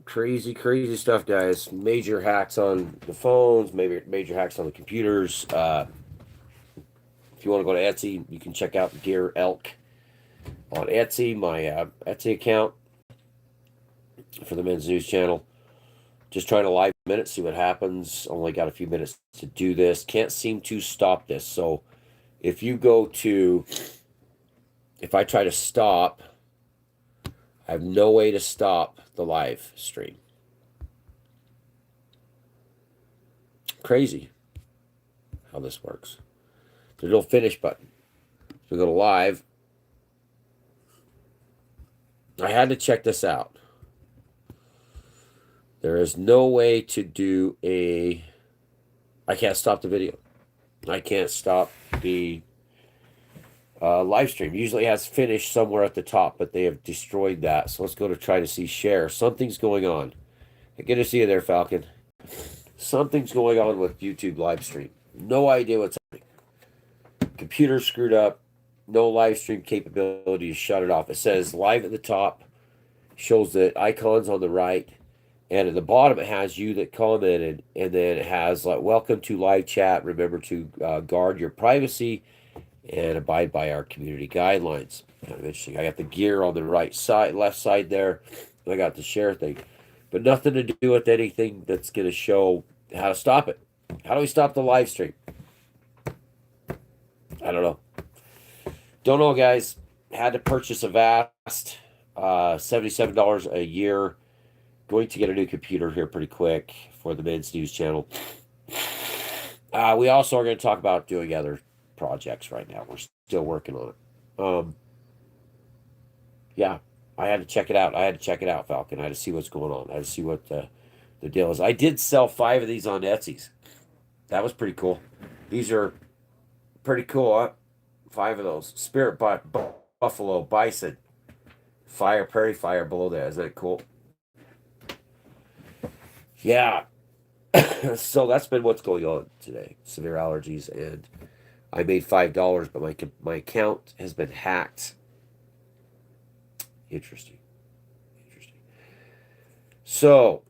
Crazy stuff, guys. Major hacks on the phones, maybe major hacks on the computers. If you want to go to Etsy, you can check out Dear Elk on Etsy, my Etsy account for the Men's News Channel. Just trying to live minute, see what happens. Only got a few minutes to do this. Can't seem to stop this. So if you go to, if I try to stop, I have no way to stop the live stream. Crazy how this works. There's no finish button. So we go to live. I had to check this out. There is no way to do a. I can't stop the video. I can't stop the live stream. Usually it has finish somewhere at the top, but they have destroyed that. So let's go to try to see share. Something's going on. Good to see you there, Falcon. Something's going on with YouTube live stream. No idea what's happening. Computer screwed up. No live stream capability to shut it off. It says live at the top, shows the icons on the right, and at the bottom it has you that commented, and then it has like welcome to live chat. Remember to guard your privacy and abide by our community guidelines. Kind of interesting. I got the gear on the right side, left side there. I got the share thing, but nothing to do with anything that's going to show how to stop it. How do we stop the live stream? I don't know. Don't know, guys. Had to purchase a vast, $77 a year. Going to get a new computer here pretty quick for the Men's News Channel. We also are going to talk about doing other projects right now. We're still working on it. Yeah, I had to check it out. Falcon. I had to see what's going on. I had to see what the deal is. I did sell 5 of these on Etsy's. That was pretty cool. These are pretty cool, huh? 5 of those. Spirit Buffalo, Bison, Fire, Prairie Fire below that. Isn't that cool? Yeah. So that's been what's going on today. Severe allergies, and I made $5, but my account has been hacked. Interesting. So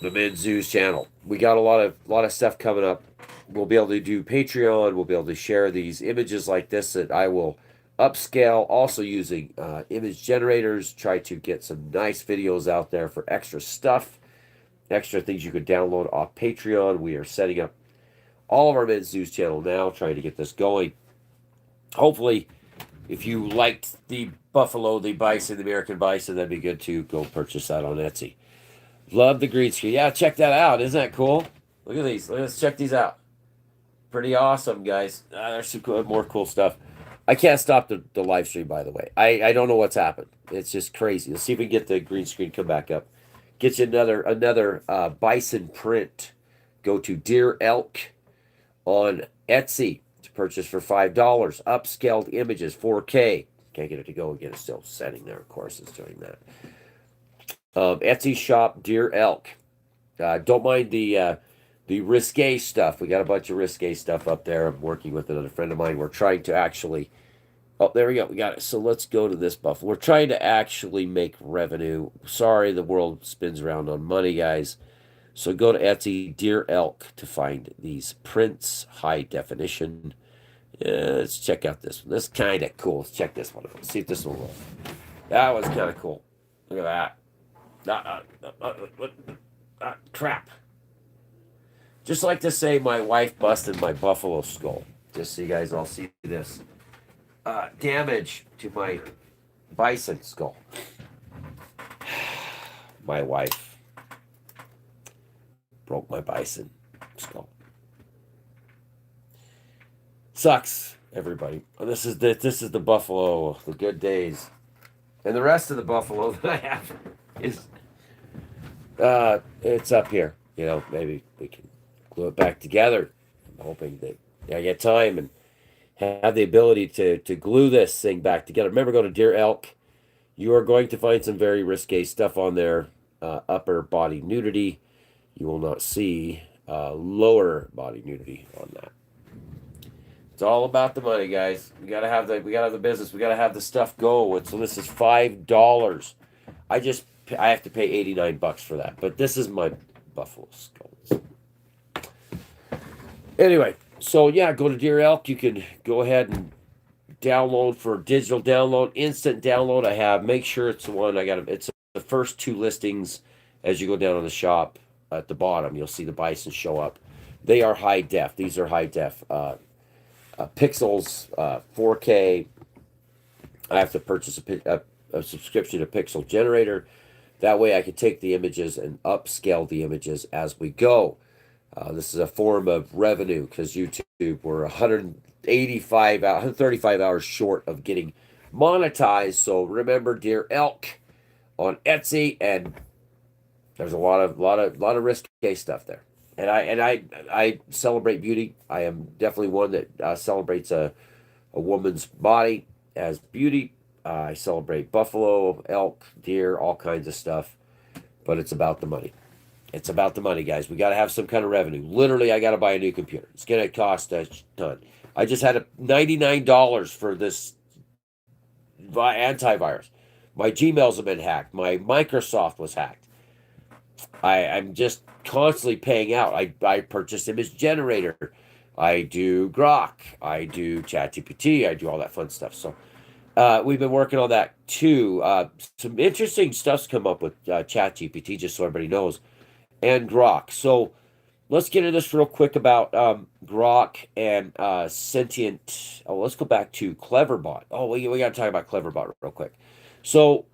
the Men's News Channel. We got a lot of stuff coming up. We'll be able to do Patreon. We'll be able to share these images like this that I will upscale, also using image generators. Try to get some nice videos out there for extra stuff, extra things you could download off Patreon. We are setting up all of our Men's News Channel now, trying to get this going. Hopefully, if you liked the Buffalo, the Bison, the American Bison, that'd be good to go purchase that on Etsy. Love the green screen. Yeah, check that out. Isn't that cool? Look at these. Let's check these out. Pretty awesome, guys. There's some more cool stuff. I can't stop the live stream, by the way. I don't know what's happened. It's just crazy. Let's see if we can get the green screen come back up. Get you another bison print. Go to Dear Elk on Etsy to purchase for $5. Upscaled images, 4K. Can't get it to go again. It's still setting there. Of course, it's doing that. Etsy shop, Dear Elk. Don't mind the risque stuff. We got a bunch of risque stuff up there. I'm working with another friend of mine. We're trying to actually. Oh, there we go. We got it. So let's go to this buff. We're trying to actually make revenue. Sorry, the world spins around on money, guys. So go to Etsy, Dear Elk, to find these prints, high definition. Let's check out this one. This is kind of cool. Let's check this one out. Let's see if this will roll. That was kind of cool. Look at that. Crap. Just like to say my wife busted my buffalo skull. Just so you guys all see this. Damage to my bison skull. My wife broke my bison skull. Sucks, everybody. This is the buffalo, the good days. And the rest of the buffalo that I have is it's up here. You know, maybe we can glue it back together. I'm hoping that I get time and have the ability to glue this thing back together. Remember, go to Dear Elk. You are going to find some very risque stuff on there. Upper body nudity. You will not see lower body nudity on that. It's all about the money, guys. We gotta have the business. We gotta have the stuff go. So this is $5. I have to pay $89 for that. But this is my buffalo skulls. Anyway, so yeah, go to Deer Elk. You can go ahead and download for digital download, instant download. I have. Make sure it's the one I got. It's the first two listings as you go down on the shop at the bottom. You'll see the bison show up. They are high def. These are high def pixels, 4K. I have to purchase a subscription to Pixel Generator. That way I can take the images and upscale the images as we go. This is a form of revenue because YouTube were 135 hours short of getting monetized. So remember Deer Elk on Etsy, and there's a lot of risque stuff there. And I celebrate beauty. I am definitely one that celebrates a woman's body as beauty. I celebrate buffalo, elk, deer, all kinds of stuff. But it's about the money. It's about the money, guys. We got to have some kind of revenue. Literally, I got to buy a new computer. It's going to cost a ton. I just had $99 for this antivirus. My Gmails have been hacked. My Microsoft was hacked. I'm just constantly paying out. I purchase Image Generator. I do Grok. I do ChatGPT. I do all that fun stuff. So we've been working on that too. Some interesting stuff's come up with ChatGPT, just so everybody knows, and Grok. So let's get into this real quick about Grok and Sentient. Oh, let's go back to Cleverbot. Oh, we got to talk about Cleverbot real quick. So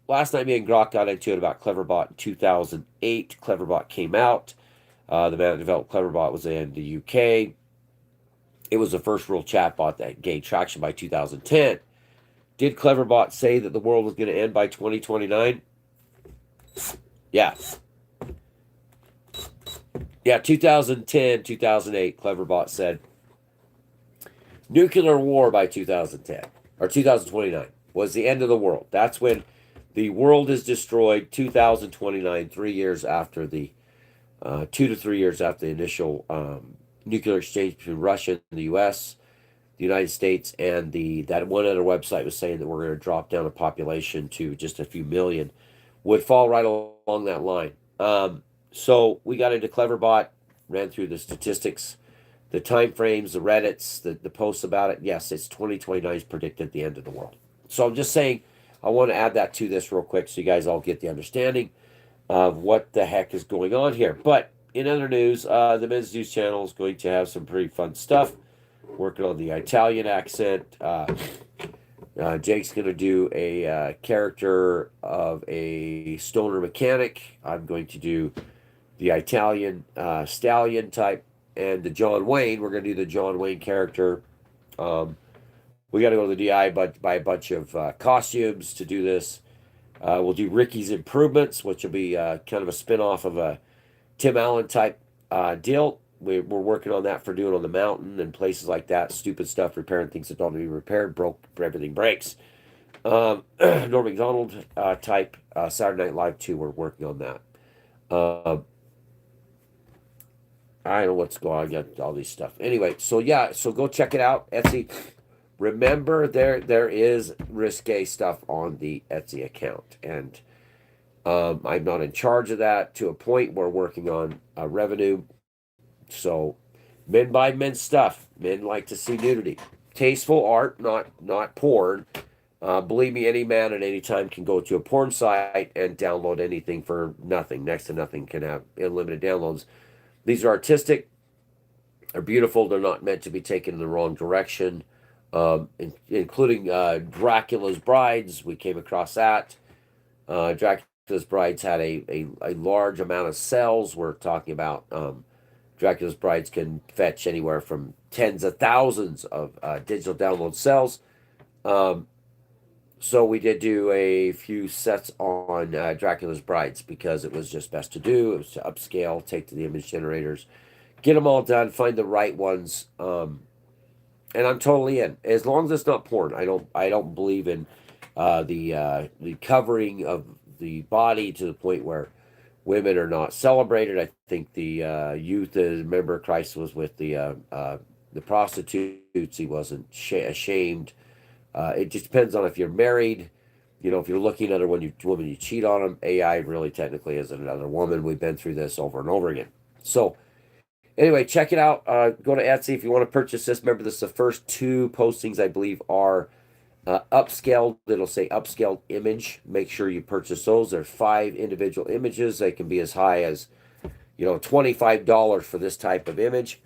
last night, me and Grok got into it about Cleverbot in 2008. Cleverbot came out. The man that developed Cleverbot was in the UK. It was the first real chatbot that gained traction by 2010. Did Cleverbot say that the world was going to end by 2029? Yeah. Yeah, 2010, 2008, Cleverbot said nuclear war by 2010 or 2029 was the end of the world. That's when the world is destroyed. 2029, 3 years after the 2 to 3 years after the initial nuclear exchange between Russia and the U.S., the United States, and that one other website was saying that we're going to drop down a population to just a few million, would fall right along that line. So we got into Cleverbot, ran through the statistics, the time frames, the Reddits, the posts about it. Yes, it's 2029 is predicted the end of the world. So I'm just saying, I want to add that to this real quick so you guys all get the understanding of what the heck is going on here. But in other news, the Men's News channel is going to have some pretty fun stuff. Working on the Italian accent. Jake's going to do a character of a stoner mechanic. I'm going to do the Italian stallion type. And the John Wayne, we're going to do the John Wayne character. We got to go to the DI but buy a bunch of costumes to do this. We'll do Ricky's Improvements, which will be kind of a spin-off of a Tim Allen type deal. We're working on that for doing on the mountain and places like that. Stupid stuff, repairing things that don't need to be repaired. Everything breaks. Norm Macdonald type Saturday Night Live 2. We're working on that. I don't know what's going on. I got all these stuff. Anyway, so yeah, so go check it out. Etsy. Remember, there is risque stuff on the Etsy account, and I'm not in charge of that to a point. We're working on revenue. So, men buy men's stuff. Men like to see nudity. Tasteful art, not porn. Believe me, any man at any time can go to a porn site and download anything for nothing. Next to nothing, can have unlimited downloads. These are artistic. They're beautiful. They're not meant to be taken in the wrong direction. Including Dracula's Brides. We came across that. Dracula's Brides had a large amount of cells. We're talking about Dracula's Brides can fetch anywhere from tens of thousands of digital download cells. So we did do a few sets on Dracula's Brides because it was just best to do. It was to upscale, take to the image generators, get them all done, find the right ones. And I'm totally in. As long as it's not porn. I don't believe in the covering of the body to the point where women are not celebrated. I think the youth, member of Christ, was with the prostitutes. He wasn't ashamed. It just depends on if you're married. if you're looking at a woman, you cheat on them. AI really technically is another woman. We've been through this over and over again. So anyway, check it out. Go to Etsy if you want to purchase this. Remember, this is the first two postings, I believe, are upscaled. It'll say upscaled image. Make sure you purchase those. There's 5 individual images. They can be as high as $25 for this type of image.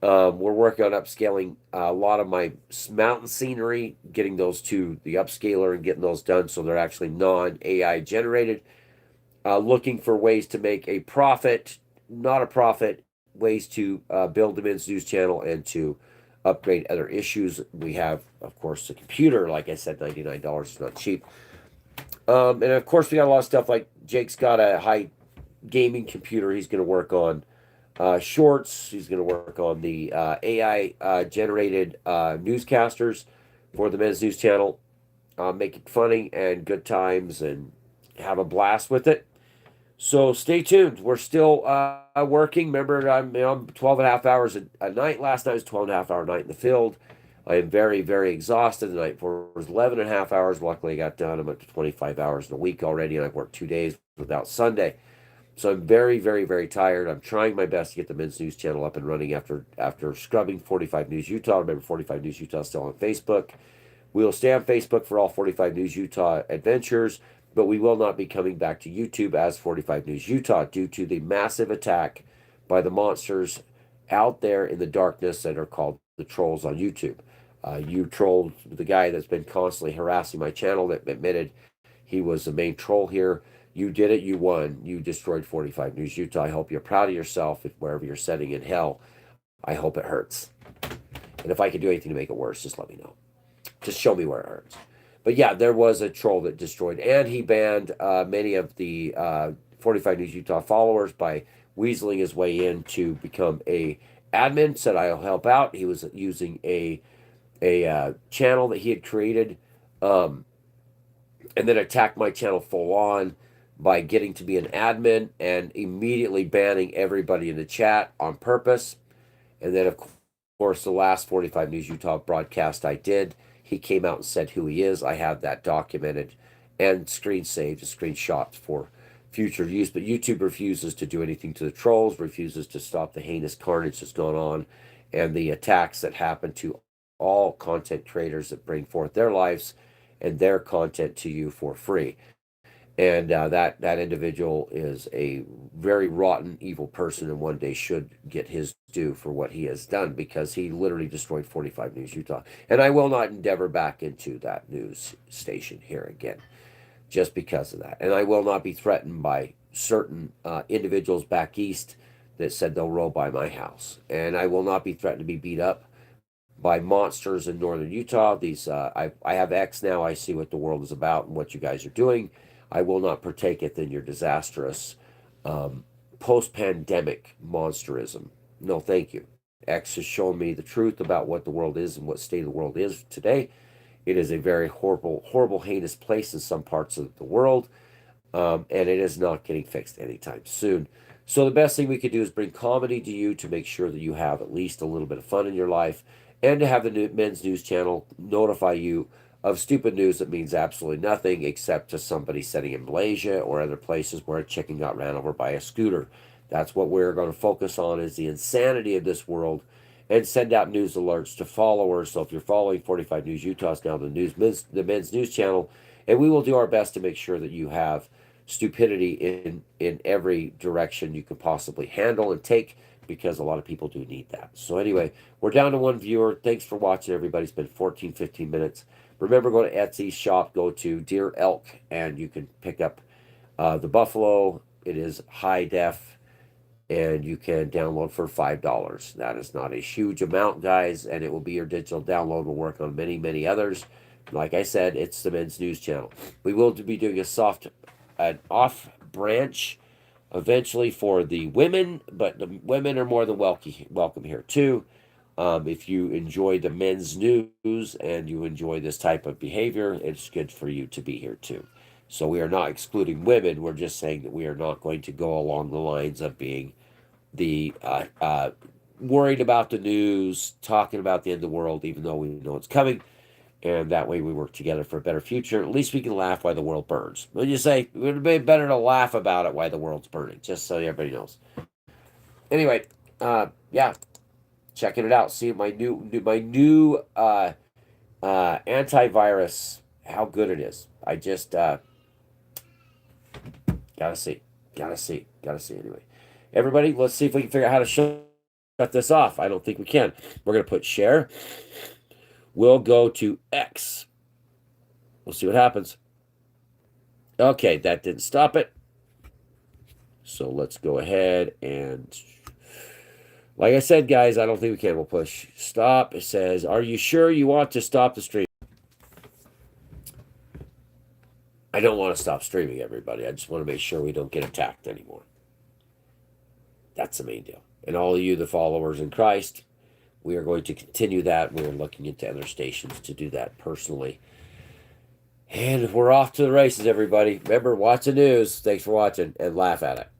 We're working on upscaling a lot of my mountain scenery, getting those to the upscaler and getting those done so they're actually non-AI generated. Looking for ways to make a profit, not a profit, ways to build the Men's News channel and to upgrade other issues. We have, of course, the computer. Like I said, $99 is not cheap. And of course, we got a lot of stuff like Jake's got a high gaming computer. He's going to work on shorts. He's going to work on the AI generated newscasters for the Men's News channel, make it funny and good times and have a blast with it. So stay tuned. We're still working. Remember, I'm 12 and a half hours a night. Last night was 12 and a half hour night in the field. I am very, very exhausted. The night before was 11 and a half hours. Luckily, I got done. I'm up to 25 hours in a week already, and I've worked 2 days without Sunday. So I'm very, very, very tired. I'm trying my best to get the Men's News channel up and running after scrubbing 45 News Utah. Remember, 45 News Utah is still on Facebook. We will stay on Facebook for all 45 News Utah adventures, but we will not be coming back to YouTube as 45 News Utah due to the massive attack by the monsters out there in the darkness that are called the trolls on YouTube. You trolled the guy that's been constantly harassing my channel that admitted he was the main troll here. You did it. You won. You destroyed 45 News Utah. I hope you're proud of yourself if wherever you're sitting in hell. I hope it hurts. And if I can do anything to make it worse, just let me know. Just show me where it hurts. But yeah, there was a troll that destroyed, and he banned many of the 45 News Utah followers by weaseling his way in to become a admin. Said I'll help out. He was using a channel that he had created, and then attacked my channel full on by getting to be an admin and immediately banning everybody in the chat on purpose. And then, of course, the last 45 News Utah broadcast I did, he came out and said who he is. I have that documented and screen saved, a screenshot for future use. But YouTube refuses to do anything to the trolls, refuses to stop the heinous carnage that's going on and the attacks that happen to all content creators that bring forth their lives and their content to you for free. And that individual is a very rotten, evil person, and one day should get his due for what he has done because he literally destroyed 45 News Utah. And I will not endeavor back into that news station here again, just because of that. And I will not be threatened by certain individuals back east that said they'll roll by my house. And I will not be threatened to be beat up by monsters in northern Utah. I have X now. I see what the world is about and what you guys are doing. I will not partake in your disastrous post-pandemic monsterism. No, thank you. X has shown me the truth about what the world is and what state of the world is today. It is a very horrible, horrible, heinous place in some parts of the world, and it is not getting fixed anytime soon. So the best thing we could do is bring comedy to you to make sure that you have at least a little bit of fun in your life, and to have the Men's News channel notify you of stupid news that means absolutely nothing except to somebody sitting in Malaysia or other places where a chicken got ran over by a scooter. That's what we're going to focus on, is the insanity of this world, and send out news alerts to followers. So if you're following 45 News Utah, it's now the Men's News channel, and we will do our best to make sure that you have stupidity in every direction you could possibly handle and take, because a lot of people do need that. So anyway, we're down to one viewer. Thanks for watching, everybody. It's been 14, 15 minutes. Remember, go to Etsy shop, go to Deer Elk, and you can pick up the Buffalo. It is high def, and you can download for $5. That is not a huge amount, guys, and it will be your digital download. We'll work on many, many others. Like I said, it's the Men's News channel. We will be doing an off branch eventually for the women, but the women are more than welcome here too. If you enjoy the Men's News and you enjoy this type of behavior, it's good for you to be here too. So we are not excluding women. We're just saying that we are not going to go along the lines of being the worried about the news, talking about the end of the world, even though we know it's coming. And that way we work together for a better future. At least we can laugh while the world burns. When you say it would be better to laugh about it while the world's burning, just so everybody knows. Anyway, yeah, checking it out. See my new antivirus. How good it is. I just gotta see, gotta see, gotta see. Anyway, everybody, let's see if we can figure out how to shut this off. I don't think we can. We're gonna put share. We'll go to X. We'll see what happens. Okay, that didn't stop it. So let's go ahead and, like I said, guys, I don't think we can. We'll push stop. It says, are you sure you want to stop the stream? I don't want to stop streaming, everybody. I just want to make sure we don't get attacked anymore. That's the main deal. And all of you, the followers in Christ, we are going to continue that. We're looking into other stations to do that personally. And we're off to the races, everybody. Remember, watch the news. Thanks for watching, and laugh at it.